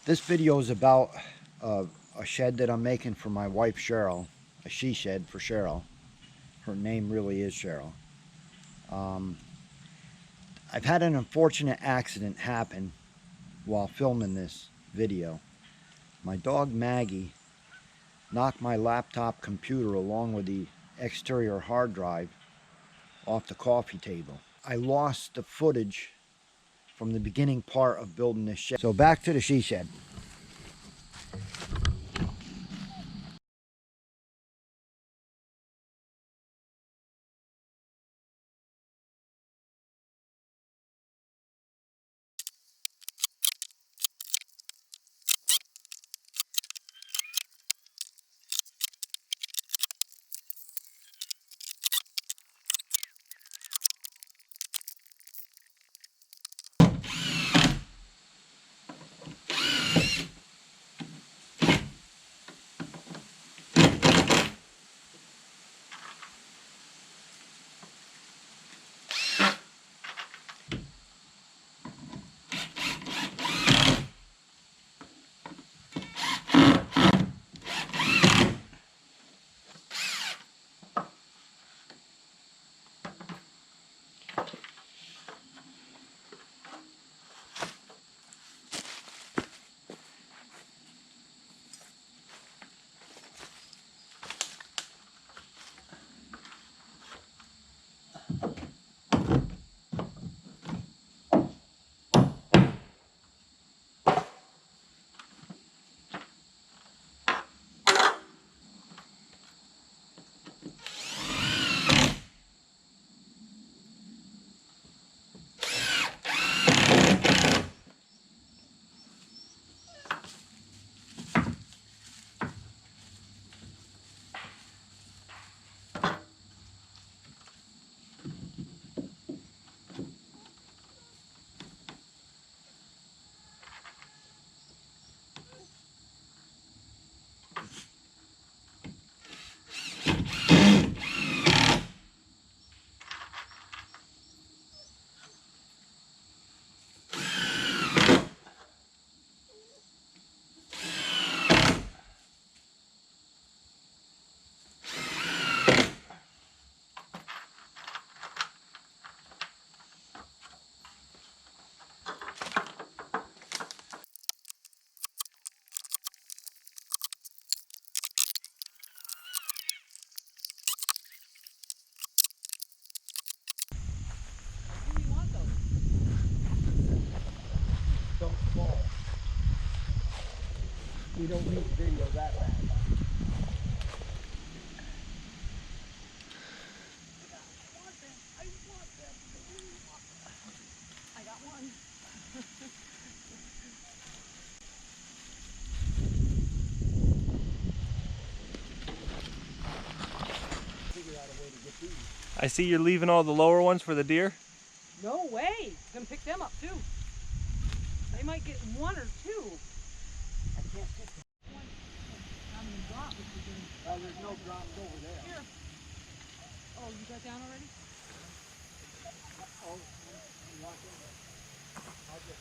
This video is about a shed that I'm making for my wife Sheryl, a she shed for Sheryl. Her name really is Sheryl. I've had an unfortunate accident happen while filming this video. My dog Maggie knocked my laptop computer along with the exterior hard drive off the coffee table. I lost the footage from the beginning part of building this shed. So back to the she shed. Don't fall. We don't need video that bad. I got one. Figure out a way to get these. I see you're leaving all the lower ones for the deer. No way. Gonna pick them up too. They might get one or two. I can't get them. Not even drop, which is good. There's no drops over there. Here. Oh, you got down already? Oh, you want them? I'll just...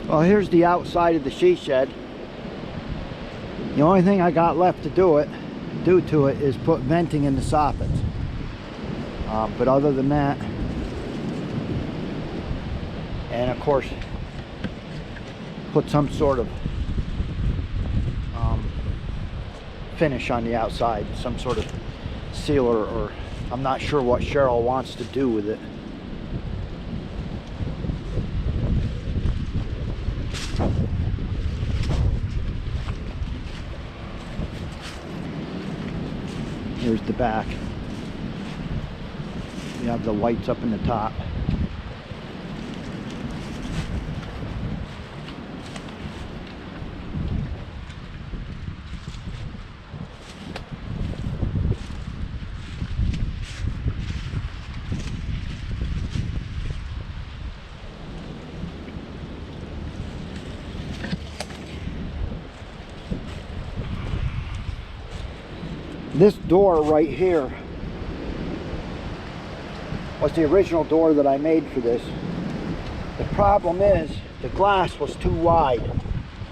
Well, here's the outside of the she shed. The only thing I got left to do to it is put venting in the soffits. But other than that, and of course put some sort of finish on the outside, some sort of sealer, or I'm not sure what Sheryl wants to do with it. Here's the back. You have the lights up in the top. This door right here was the original door that I made for this. The problem is the glass was too wide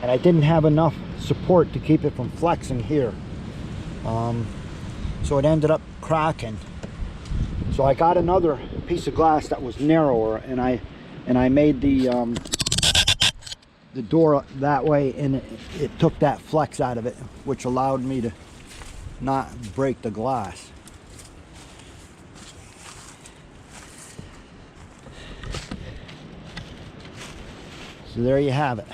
and I didn't have enough support to keep it from flexing here. So it ended up cracking. So I got another piece of glass that was narrower, and I made the door that way, and it took that flex out of it, which allowed me to not break the glass. So there you have it.